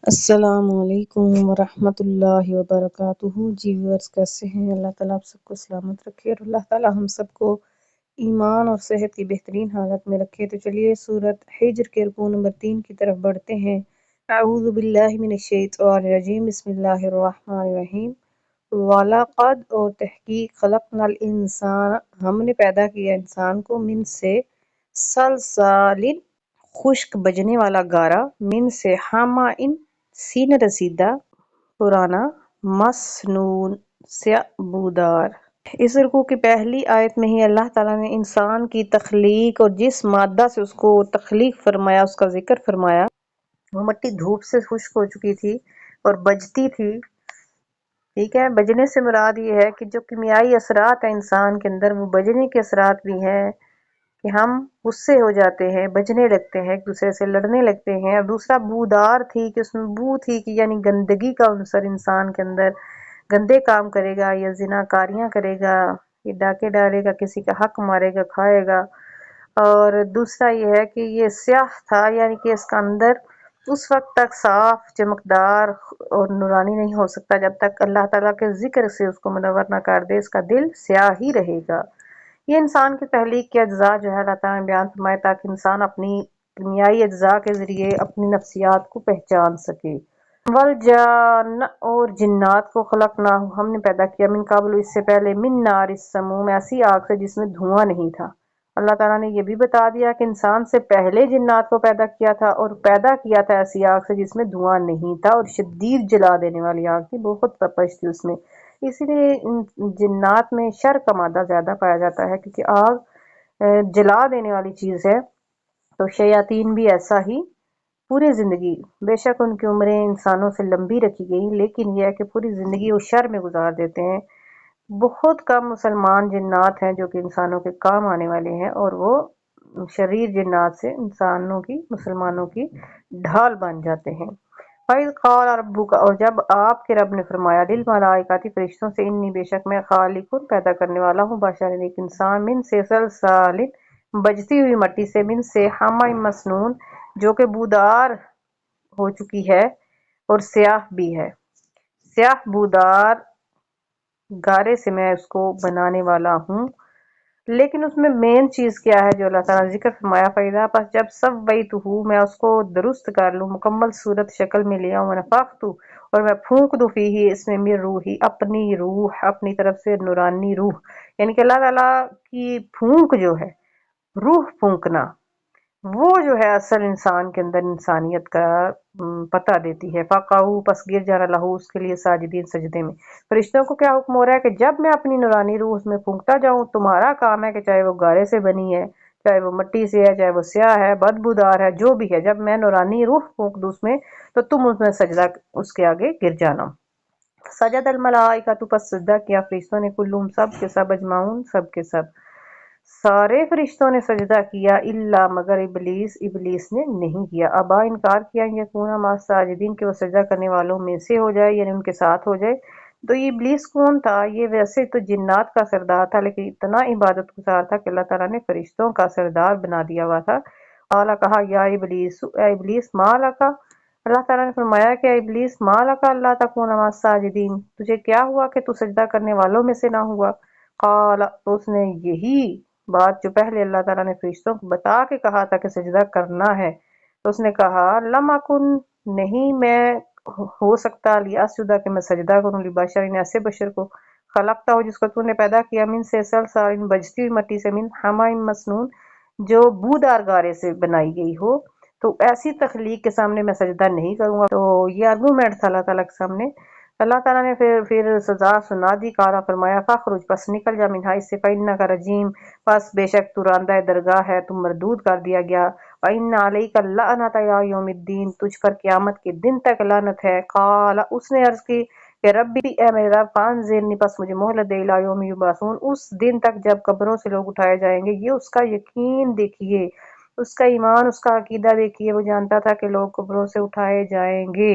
السلام علیکم ورحمۃ اللہ وبرکاتہ۔ جی ویورز کیسے ہیں؟ اللہ تعالیٰ آپ سب کو سلامت رکھے اور اللہ تعالیٰ ہم سب کو ایمان اور صحت کی بہترین حالت میں رکھے۔ تو چلیے سورۃ حجر کے رکوع نمبر 3 کی طرف بڑھتے ہیں۔ اعوذ باللہ من الشیطان الرجیم، بسم اللہ الرحمن الرحیم۔ وَلَقَدْ اور تحقیق خلقنا الانسان ہم نے پیدا کیا انسان کو من سے سلسال خشک بجنے والا گارا، من سے حمائن سین رسیدہ پرانا، مسنون سے بودار۔ اس رکوع کی پہلی آیت میں ہی اللہ تعالیٰ نے انسان کی تخلیق اور جس مادہ سے اس کو تخلیق فرمایا اس کا ذکر فرمایا۔ وہ مٹی دھوپ سے خشک ہو چکی تھی اور بجتی تھی، ٹھیک ہے۔ بجنے سے مراد یہ ہے کہ جو کیمیائی اثرات ہیں انسان کے اندر، وہ بجنے کے اثرات بھی ہیں کہ ہم غصے ہو جاتے ہیں، بجنے لگتے ہیں، ایک دوسرے سے لڑنے لگتے ہیں۔ اور دوسرا بودار تھی کہ اس میں بو تھی کہ یعنی گندگی کا عنصر انسان کے اندر، گندے کام کرے گا یا زناکاریاں کرے گا، یہ ڈاکے ڈالے گا، کسی کا حق مارے گا، کھائے گا۔ اور دوسرا یہ ہے کہ یہ سیاہ تھا، یعنی کہ اس کا اندر اس وقت تک صاف، چمکدار اور نورانی نہیں ہو سکتا جب تک اللہ تعالیٰ کے ذکر سے اس کو منور نہ کر دے، اس کا دل سیاہ ہی رہے گا۔ یہ انسان کی تخلیق کے اجزاء جو ہے اللہ تعالیٰ نے بیان فرمائے تاکہ انسان اپنی کیمیائی اجزاء کے ذریعے اپنی نفسیات کو پہچان سکے۔ والجان اور جنات کو خلقنا ہم نے پیدا کیا من قبل اس سے پہلے من نار السموم ایسی آگ سے جس میں دھواں نہیں تھا۔ اللہ تعالیٰ نے یہ بھی بتا دیا کہ انسان سے پہلے جنات کو پیدا کیا تھا اور پیدا کیا تھا ایسی آگ سے جس میں دھواں نہیں تھا اور شدید جلا دینے والی آگ تھی، بہت تپش تھی اس میں۔ اسی لیے جنات میں شر کا مادہ زیادہ پایا جاتا ہے کیونکہ آگ جلا دینے والی چیز ہے، تو شیاطین بھی ایسا ہی پوری زندگی، بے شک ان کی عمریں انسانوں سے لمبی رکھی گئی لیکن یہ ہے کہ پوری زندگی وہ شر میں گزار دیتے ہیں۔ بہت کم مسلمان جنات ہیں جو کہ انسانوں کے کام آنے والے ہیں اور وہ شریر جنات سے انسانوں کی، مسلمانوں کی ڈھال بن جاتے ہیں۔ فَإِذْ قَالَ رَبُّكَ اور جب آپ کے رب نے فرمایا لِلْمَلَائِکَةِ فرشتوں سے انی بے شک میں خالق پیدا کرنے والا ہوں بشر ایک انسان من سے سلسال بجتی ہوئی مٹی سے من سے حمأ مسنون جو کہ بودار ہو چکی ہے اور سیاہ بھی ہے، سیاہ بودار گارے سے میں اس کو بنانے والا ہوں۔ لیکن اس میں مین چیز کیا ہے جو اللہ تعالیٰ نے ذکر فرمایا، فَإِذَا پس جب سَوَّيْتُهُ میں اس کو درست کر لوں، مکمل صورت شکل میں لیا ہوں، وَنَفَخْتُ اور میں پھونک دوں فیہ اس میں من روحی اپنی روح، اپنی طرف سے نورانی روح، یعنی کہ اللہ تعالیٰ کی پھونک جو ہے، روح پھونکنا، وہ جو ہے اصل انسان کے اندر انسانیت کا پتہ دیتی ہے۔ فَقَعُوا پس گر جانا لہو اس کے لیے ساجدین سجدے میں۔ فرشتوں کو کیا حکم ہو رہا ہے کہ جب میں اپنی نورانی روح اس میں پھونکتا جاؤں، تمہارا کام ہے کہ چاہے وہ گارے سے بنی ہے، چاہے وہ مٹی سے ہے، چاہے وہ سیاہ ہے، بدبودار ہے، جو بھی ہے، جب میں نورانی روح پھونک دوں اس میں تو تم اس میں سجدہ اس کے آگے گر جانا۔ سجد الملائکۃ پس سجدہ کیا فرشتوں نے، کلہم سب کے سب، اجمعون سب کے سب، سارے فرشتوں نے سجدہ کیا، الا مگر ابلیس، ابلیس نے نہیں کیا۔ ابا انکار کیا، یکون مع الساجدین کہ وہ سجدہ کرنے والوں میں سے ہو جائے، یعنی ان کے ساتھ ہو جائے۔ تو یہ ابلیس کون تھا؟ یہ ویسے تو جنات کا سردار تھا لیکن اتنا عبادت گزار تھا کہ اللہ تعالیٰ نے فرشتوں کا سردار بنا دیا ہوا تھا۔ اعلیٰ کہا یا ابلیس، اے ابلیس ما لکا، اللہ تعالیٰ نے فرمایا کہ اے ابلیس ما لکا اللہ تکون مع الساجدین، تجھے کیا ہوا کہ تو سجدہ کرنے والوں میں سے نہ ہوا؟ قال تو اس نے یہی بات جو پہلے اللہ تعالیٰ نے فرشتوں کو بتا کے کہا تھا کہ سجدہ کرنا ہے، تو اس نے کہا لم اکن نہیں میں ہو سکتا لیاسجدا کہ میں سجدہ کروں لبشر ایسے بشر کو خلقتا ہو جس کو تو نے پیدا کیا من سے سلسال بجتی ہوئی مٹی سے من حمأ مسنون جو بودار گارے سے بنائی گئی ہو، تو ایسی تخلیق کے سامنے میں سجدہ نہیں کروں گا۔ تو یہ آرگومنٹ تھا اللہ تعالیٰ کے سامنے۔ اللہ تعالیٰ نے پھر سزا سنا دی، قالا فرمایا فاخرج پس نکل جا منہا اس سے، فإنک رجیم پس بے شک تو راندہ درگاہ ہے، تم مردود کر دیا گیا، وإن علیک اللعنۃ الی یوم الدین تجھ پر قیامت کے دن تک لعنت ہے۔ قال اس نے عرض کی کہ ربی اے میرے رب، فانظرنی پس مجھے مہلت دے الی یوم یبعثون اس دن تک جب قبروں سے لوگ اٹھائے جائیں گے۔ یہ اس کا یقین دیکھیے، اس کا ایمان، اس کا عقیدہ دیکھیے، وہ جانتا تھا کہ لوگ قبروں سے اٹھائے جائیں گے۔